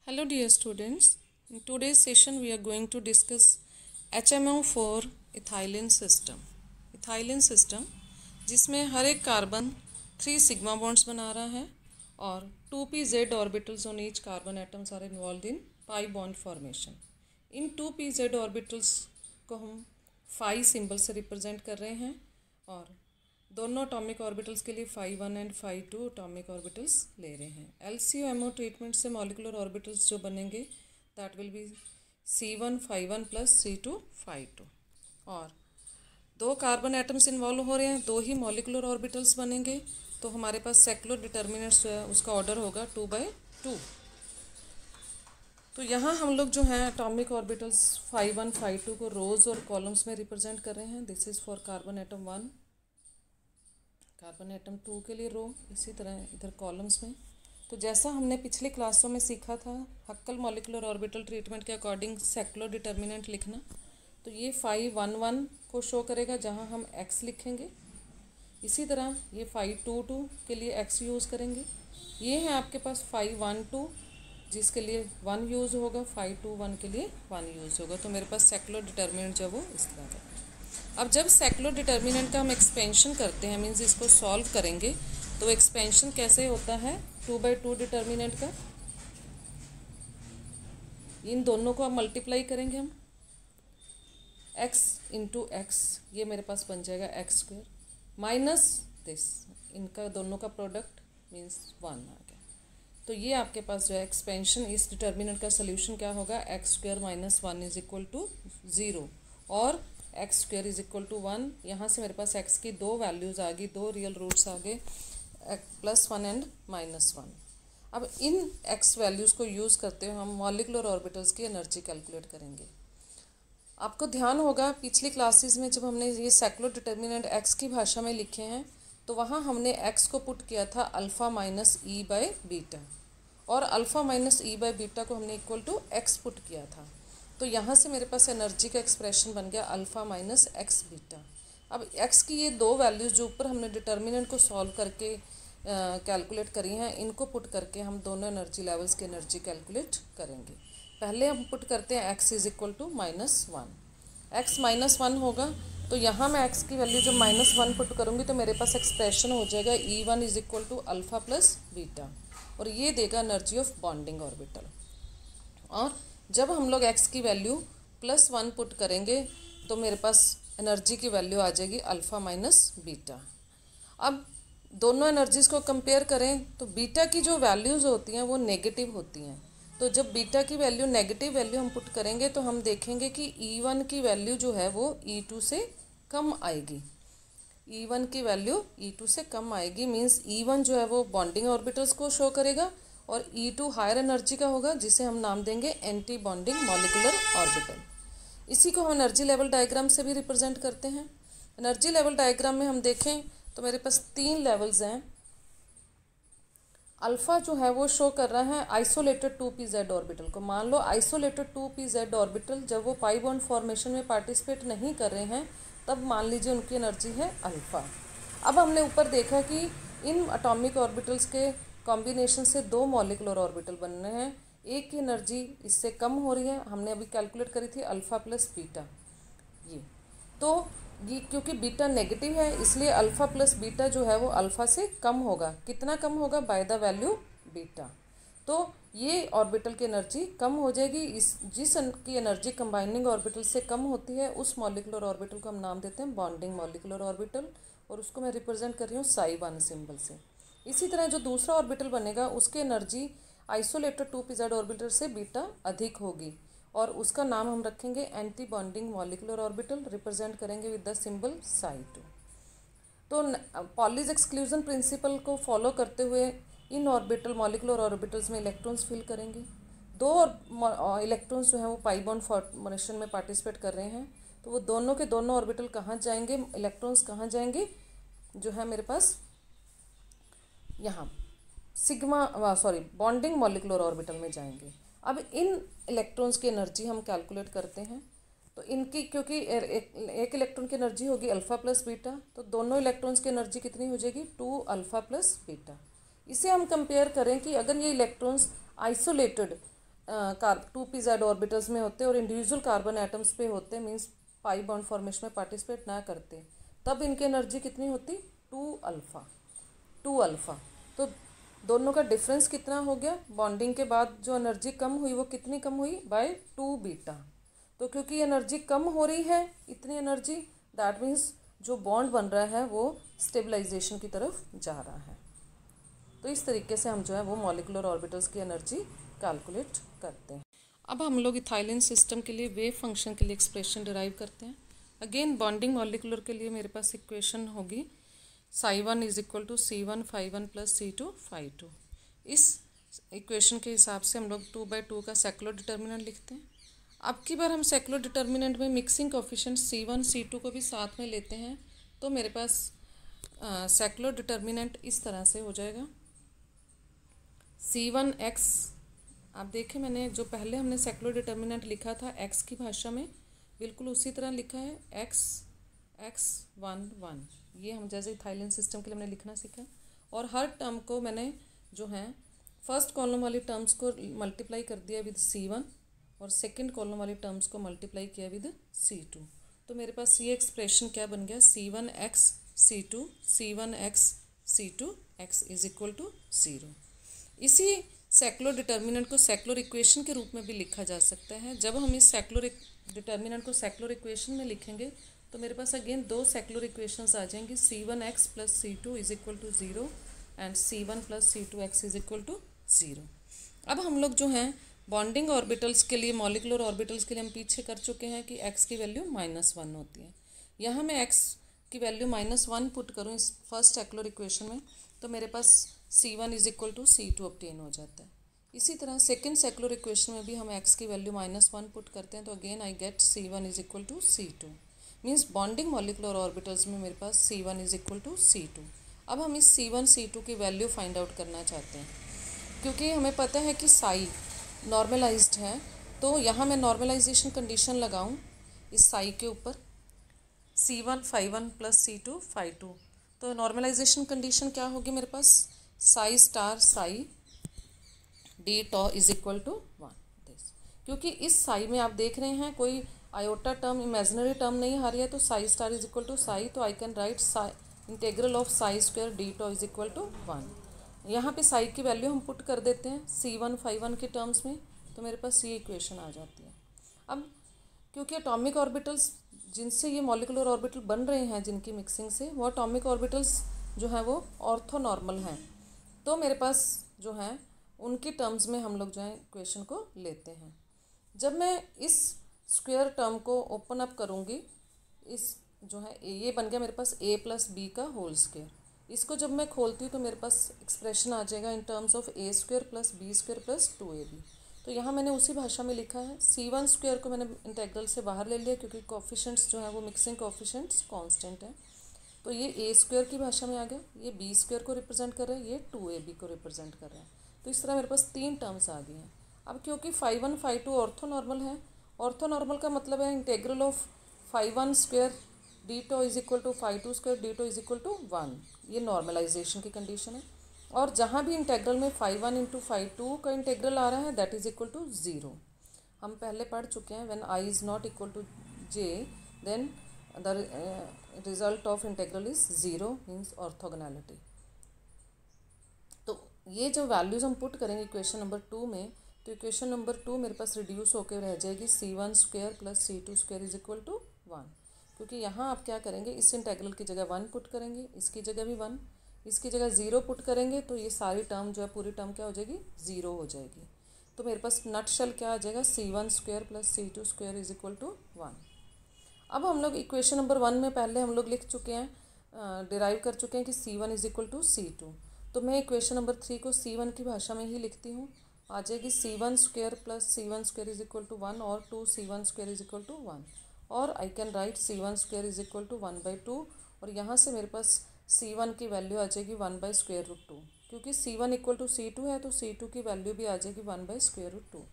Hello dear students, in today's session we are going to discuss HMO for ethylene system. Ethylene system जिसमें हर एक carbon 3 sigma bonds बना रहा है और 2pz orbitals on each carbon atoms are involve in pi bond formation. इन 2pz orbitals को हम phi symbol से रिप्रेजेंट कर रहे हैं और दोनों अटोमिक ऑर्बिटल्स के लिए phi 1 and phi 2 atomic orbitals ले रहे हैं. LCO-MO ट्रीटमेंट से मॉलिकुलर ऑर्बिटल्स जो बनेंगे that will be C1 phi 1 plus C2 phi 2. और दो कार्बन एटम्स इन्वॉल्व हो रहे हैं, दो ही मॉलिकुलर ऑर्बिटल्स बनेंगे, तो हमारे पास सेक्युलर डिटर्मिनेंट्स जो है उसका ऑर्डर होगा 2/2. तो यहाँ हम लोग जो हैं एटॉमिक ऑर्बिटल्स phi 1 phi 2 को रोज और कॉलम्स में रिप्रेजेंट कर रहे हैं. This is for carbon atom 1, carbon atom 2 के लिए रो, इसी तरह इधर कॉलम्स में. तो जैसा हमने पिछले क्लासों में सीखा था हक्कल मॉलिकुलर ऑर्बिटल ट्रीटमेंट के अकॉर्डिंग सेक्युलर डिटर्मिनेंट लिखना, तो ये phi 1 1 को शो करेगा जहाँ हम x लिखेंगे. इसी तरह ये phi 2 2 के लिए x यूज़ करेंगे. ये है आपके पास phi 1 2 जिसके लिए 1 यूज़ होगा, phi 2 1 के लिए 1 यूज़ होगा. तो मेरे पास सेक्युलर डिटर्मिनेंट जो है वो इस तरह का. अब जब सेक्युलर डिटर्मिनेंट का हम एक्सपेंशन करते हैं, मीन्स इसको सॉल्व करेंगे, तो एक्सपेंशन कैसे होता है 2/2 डिटर्मिनेंट का. इन दोनों को अब मल्टीप्लाई करेंगे हम, x इंटू एक्स, ये मेरे पास बन जाएगा x² माइनस दिस, इनका दोनों का प्रोडक्ट मीन्स 1 आ गया. तो ये आपके पास जो है एक्सपेंशन इस डिटर्मिनेंट का सोल्यूशन क्या होगा, x² minus 1 is equal to 0 और x² इज इक्वल टू 1. यहाँ से मेरे पास x की दो वैल्यूज़ आ गई, दो रियल रूट्स आ गए, +1 एंड -1. अब इन x वैल्यूज़ को यूज़ करते हुए हम मॉलिकुलर ऑर्बिटल्स की एनर्जी कैलकुलेट करेंगे. आपको ध्यान होगा पिछली क्लासेस में जब हमने ये सेक्युलर डिटर्मिनेंट x की भाषा में लिखे हैं तो वहाँ हमने x को पुट किया था alpha minus E by beta, और alpha minus E by beta को हमने इक्वल टू x पुट किया था. तो यहाँ से मेरे पास एनर्जी का एक्सप्रेशन बन गया अल्फ़ा माइनस एक्स बीटा. अब x की ये दो वैल्यूज़ जो ऊपर हमने डिटर्मिनेंट को सॉल्व करके कैलकुलेट करी हैं, इनको पुट करके हम दोनों एनर्जी लेवल्स की एनर्जी कैलकुलेट करेंगे. पहले हम पुट करते हैं x is equal to -1. x -1 होगा तो यहाँ मैं x की वैल्यू जब -1 पुट करूँगी तो मेरे पास एक्सप्रेशन हो जाएगा E1 is equal to alpha plus beta, और ये देगा एनर्जी ऑफ बॉन्डिंग ऑर्बिटल. और जब हम लोग x की वैल्यू +1 पुट करेंगे तो मेरे पास एनर्जी की वैल्यू आ जाएगी अल्फ़ा माइनस बीटा. अब दोनों एनर्जीज़ को कंपेयर करें तो बीटा की जो वैल्यूज़ होती हैं वो नेगेटिव होती हैं. तो जब बीटा की वैल्यू नेगेटिव वैल्यू हम पुट करेंगे तो हम देखेंगे कि E1 की वैल्यू जो है वो E2 से कम आएगी. E1 की वैल्यू E2 से कम आएगी, मीन्स E1 जो है वो बॉन्डिंग ऑर्बिटल्स को शो करेगा और E2 हायर एनर्जी का होगा जिसे हम नाम देंगे एंटी बॉन्डिंग मॉलिकुलर ऑर्बिटल. इसी को हम एनर्जी लेवल डायग्राम से भी रिप्रेजेंट करते हैं. एनर्जी लेवल डायग्राम में हम देखें तो मेरे पास 3 लेवल्स हैं. अल्फ़ा जो है वो शो कर रहा है आइसोलेटेड 2pz ऑर्बिटल को. मान लो आइसोलेटेड 2pz ऑर्बिटल जब वो पाई बॉन्ड फॉर्मेशन में पार्टिसिपेट नहीं कर रहे हैं तब मान लीजिए उनकी एनर्जी है अल्फ़ा. अब हमने ऊपर देखा कि इन अटोमिक ऑर्बिटल्स के कॉम्बिनेशन से दो मॉलिकुलर ऑर्बिटल बन रहे हैं, एक की एनर्जी इससे कम हो रही है, हमने अभी कैलकुलेट करी थी अल्फ़ा प्लस बीटा. ये तो ये क्योंकि बीटा नेगेटिव है इसलिए अल्फ़ा प्लस बीटा जो है वो अल्फ़ा से कम होगा. कितना कम होगा, बाय द वैल्यू बीटा. तो ये ऑर्बिटल की एनर्जी कम हो जाएगी. इस जिस की एनर्जी कंबाइनिंग ऑर्बिटल से कम होती है उस मॉलिकुलर ऑर्बिटल को हम नाम देते हैं बॉन्डिंग मॉलिकुलर ऑर्बिटल, और उसको मैं रिप्रेजेंट कर रही हूँ psi 1 सिंबल से. इसी तरह जो दूसरा ऑर्बिटल बनेगा उसकी एनर्जी आइसोलेटेड 2pz ऑर्बिटल से बीटा अधिक होगी और उसका नाम हम रखेंगे anti bonding molecular orbital, represent करेंगे विद द सिंबल psi 2. तो पॉलीज एक्सक्लूजन प्रिंसिपल को फॉलो करते हुए इन ऑर्बिटल मॉलिकुलर ऑर्बिटल्स में इलेक्ट्रॉन्स फिल करेंगे. दो इलेक्ट्रॉन्स जो हैं वो पाई बॉन्ड फॉर्मेशन में पार्टिसिपेट कर रहे हैं, तो वो दोनों के दोनों ऑर्बिटल कहाँ जाएंगे, इलेक्ट्रॉन्स कहाँ जाएंगे, जो है मेरे पास यहाँ बॉन्डिंग मॉलिकुलर ऑर्बिटल में जाएंगे. अब इन इलेक्ट्रॉन्स की एनर्जी हम कैलकुलेट करते हैं. तो इनकी क्योंकि एक इलेक्ट्रॉन की एनर्जी होगी अल्फ़ा प्लस बीटा, तो दोनों इलेक्ट्रॉन्स की एनर्जी कितनी हो जाएगी 2 अल्फ़ा प्लस बीटा. इसे हम कंपेयर करें कि अगर ये electrons isolated two P Z orbitals में होते हैं और इंडिविजुअल कार्बन एटम्स पे होते हैं, मीन्स पाई बॉन्ड फॉर्मेशन में पार्टिसिपेट ना करते, तब इनकी एनर्जी कितनी होती, 2 अल्फ़ा। तो दोनों का डिफरेंस कितना हो गया, बॉन्डिंग के बाद जो एनर्जी कम हुई वो कितनी कम हुई, बाय 2 बीटा। तो क्योंकि एनर्जी कम हो रही है इतनी एनर्जी, दैट मीन्स जो बॉन्ड बन रहा है वो स्टेबलाइजेशन की तरफ जा रहा है। तो इस तरीके से हम जो है वो मॉलिक्यूलर ऑर्बिटल्स की एनर्जी कैलकुलेट करते हैं। अब हम लोग इथाइलिन सिस्टम के लिए वेव फंक्शन के लिए एक्सप्रेशन डिराइव करते हैं। अगेन बॉन्डिंग मॉलिक्यूलर के लिए मेरे पास इक्वेशन होगी psi1 is equal to C1 phi1 plus C2 phi2। इस इक्वेशन के हिसाब से हम लोग 2/2 का सेकुलर डिटर्मिनेंट लिखते हैं। अब की बार हम सेकुलर डिटर्मिनेंट में मिक्सिंग कोफिशिएंट C1 C2 को भी साथ में लेते हैं, तो मेरे पास सेकुलर डिटर्मिनेंट इस तरह से हो जाएगा C1x। आप देखें मैंने जो पहले हमने सेकुलर डिटर्मिनेंट लिखा था x की भाषा में, बिल्कुल उसी तरह लिखा है x1 ये हम जैसे इथाइलिन सिस्टम के लिए हमने लिखना सीखा। और हर टर्म को मैंने जो है फर्स्ट कॉलम वाली टर्म्स को मल्टीप्लाई कर दिया विद C1 और सेकंड कॉलम वाली टर्म्स को मल्टीप्लाई किया विद C2। तो मेरे पास ये एक्सप्रेशन क्या बन गया, C1x C2 C1x C2 x is equal to 0। इसी सेकुलर डिटर्मिनेंट को सेकुलर इक्वेशन के रूप में भी लिखा जा सकता है। जब हम इस सेकुलर डिटर्मिनेंट को सेकुलर इक्वेशन में लिखेंगे तो मेरे पास अगेन दो सेकुलर इक्वेशंस आ जाएंगी, C1x plus C2 is equal to 0 and C1 plus C2x is equal to 0। अब हम लोग जो हैं बॉन्डिंग ऑर्बिटल्स के लिए, मॉलिक्यूलर ऑर्बिटल्स के लिए हम पीछे कर चुके हैं कि x की वैल्यू -1 होती है। यहाँ मैं x की वैल्यू -1 पुट करूँ इस फर्स्ट सेकुलर इक्वेशन में, तो मेरे पास C1 is equal to C2 obtain हो जाता है। इसी तरह सेकेंड सेकुलर इक्वेशन में भी हम x की वैल्यू -1 पुट करते हैं, तो again I get C1 is equal to C2। Means bonding molecular orbitals में मेरे पास C1 is equal to C2। अब हम इस C1 C2 की वैल्यू फाइंड आउट करना चाहते हैं, क्योंकि हमें पता है कि साई नॉर्मलाइज्ड है, तो यहाँ मैं नॉर्मलाइजेशन कंडीशन लगाऊँ इस साई के ऊपर, C1 phi1 plus C2 phi2। तो नॉर्मलाइजेशन कंडीशन क्या होगी मेरे पास, psi star psi D tau is equal to 1। क्योंकि इस साई में आप देख रहे हैं कोई आयोटा टर्म, इमेजिनरी टर्म नहीं आ रही है, तो psi star is equal to psi, तो I can write psi integral of psi square D tau is equal to 1। यहाँ पे साई की वैल्यू हम पुट कर देते हैं C1 phi1 के टर्म्स में, तो मेरे पास ये इक्वेशन आ जाती है। अब क्योंकि एटॉमिक ऑर्बिटल्स जिनसे ये मॉलिक्यूलर ऑर्बिटल बन रहे हैं, जिनकी मिक्सिंग से, वो एटॉमिक ऑर्बिटल्स जो हैं वो ऑर्थोनॉर्मल हैं, तो मेरे पास जो है उनकी टर्म्स में हम लोग जो है इक्वेशन को लेते हैं। जब मैं इस स्क्वायर टर्म को ओपन अप करूँगी, इस जो है ये बन गया मेरे पास a प्लस बी का होल स्क्वायर। इसको जब मैं खोलती हूँ तो मेरे पास एक्सप्रेशन आ जाएगा in terms of a square plus B square plus 2ab। तो यहाँ मैंने उसी भाषा में लिखा है। C1 स्क्वायर को मैंने इंटेग्रल से बाहर ले लिया, क्योंकि कोफिशेंट्स जो है वो मिक्सिंग कोफिशेंट्स कांस्टेंट है, तो ये a स्क्वायर की भाषा में आ गया, ये b स्क्वायर को रिप्रेजेंट कर रहा है, ये 2ab को रिप्रेजेंट कर रहा है। तो इस तरह मेरे पास 3 टर्म्स आ गई हैं। अब क्योंकि phi1 phi2 ऑर्थोनॉर्मल है, ऑर्थोनॉर्मल का मतलब है integral of phi1 square d tau is equal to phi2 square d tau is equal to 1, ये नॉर्मलाइजेशन की कंडीशन है। और जहाँ भी इंटेग्रल में phi1 इंटू phi2 का इंटेग्रल आ रहा है दैट इज इक्वल टू 0। हम पहले पढ़ चुके हैं, when i is not equal to j then the result of integral is 0, means orthogonality. तो ये जो वैल्यूज़ हम पुट करेंगे इक्वेशन नंबर 2 में, तो इक्वेशन नंबर 2 मेरे पास रिड्यूस होकर रह जाएगी C1 square plus C2 square is equal to 1। क्योंकि यहाँ आप क्या करेंगे, इस इंटेग्रल की जगह 1 पुट करेंगे, इसकी जगह भी 1, इसकी जगह 0 पुट करेंगे, तो ये सारी टर्म जो है पूरी टर्म क्या हो जाएगी, 0 हो जाएगी। तो मेरे पास नट शेल क्या आ जाएगा, C1 square plus C2 square is equal to 1। अब हम लोग इक्वेशन नंबर 1 में पहले हम लोग लिख चुके हैं, डिराइव कर चुके हैं कि C1 is equal to C2। तो मैं इक्वेशन नंबर 3 को C1 की भाषा में ही लिखती हूँ, आ जाएगी C1 square plus C1 square is equal to 1 और 2 C1 square is equal to 1, और I can write C1 square is equal to 1/2, और यहाँ से मेरे पास C1 की वैल्यू आ जाएगी 1/√2। क्योंकि C1 इक्वल टू C2 है, तो C2 की वैल्यू भी आ जाएगी 1/√2।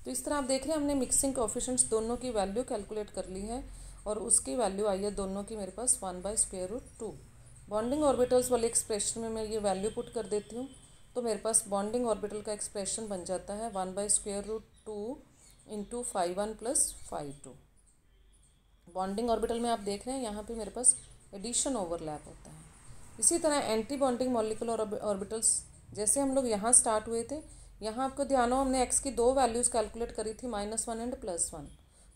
तो इस तरह आप देख रहे हैं हमने मिक्सिंग कोफिशिएंट्स दोनों की वैल्यू कैलकुलेट कर ली है, और उसकी वैल्यू आई है दोनों की मेरे पास 1/√2। बॉन्डिंग ऑर्बिटल्स वाले एक्सप्रेशन में मैं ये वैल्यू पुट कर देती हूँ, तो मेरे पास बॉन्डिंग ऑर्बिटल का एक्सप्रेशन बन जाता है 1/√2 इंटू 5 1 प्लस 5 2। बॉन्डिंग ऑर्बिटल में आप देख रहे हैं यहाँ पे मेरे पास एडिशन ओवरलैप होता है। इसी तरह एंटी बॉन्डिंग मॉलिक्यूलर ऑर्बिटल्स जैसे हम लोग यहाँ स्टार्ट हुए थे, यहाँ आपको ध्यान हो हमने एक्स की दो वैल्यूज़ कैलकुलेट करी थी -1 एंड +1।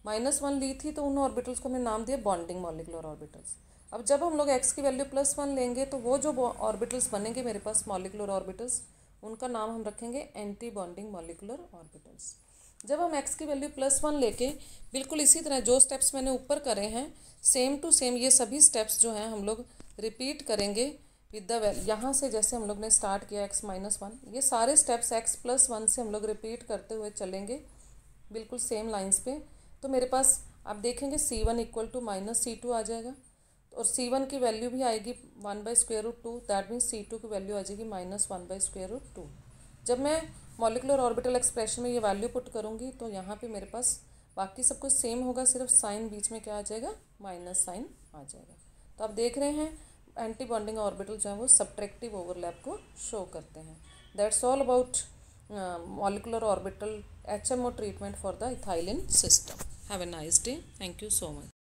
-1 ली थी तो उन ऑर्बिटल्स को हमने नाम दिया बॉन्डिंग मॉलिक्यूलर ऑर्बिटल्स। अब जब हम लोग एक्स की वैल्यू +1 लेंगे तो वो जो ऑर्बिटल्स बनेंगे मेरे पास मॉलिक्यूलर ऑर्बिटल्स, उनका नाम हम रखेंगे एंटी बॉन्डिंग मॉलिक्यूलर ऑर्बिटल्स। जब हम x की वैल्यू +1 लेके बिल्कुल इसी तरह जो स्टेप्स मैंने ऊपर करे हैं सेम टू सेम ये सभी स्टेप्स जो हैं हम लोग रिपीट करेंगे विद द यहाँ से जैसे हम लोग ने स्टार्ट किया x-1, ये सारे स्टेप्स x+1 से हम लोग रिपीट करते हुए चलेंगे बिल्कुल सेम लाइंस पे। तो मेरे पास आप देखेंगे C1 = -C2 आ जाएगा और C1 की वैल्यू भी आएगी 1/√2, दैट मीन्स C2 की वैल्यू आ जाएगी -1/√2। जब मैं मॉलिक्यूलर ऑर्बिटल एक्सप्रेशन में ये वैल्यू पुट करूँगी तो यहाँ पे मेरे पास बाकी सब कुछ सेम होगा, सिर्फ साइन बीच में क्या आ जाएगा, माइनस साइन आ जाएगा। तो आप देख रहे हैं एंटी बॉन्डिंग ऑर्बिटल जो है वो सब्ट्रैक्टिव ओवरलैप को शो करते हैं। That's all about molecular orbital HMO treatment for the ethylene system. Have a nice day. Thank you so much.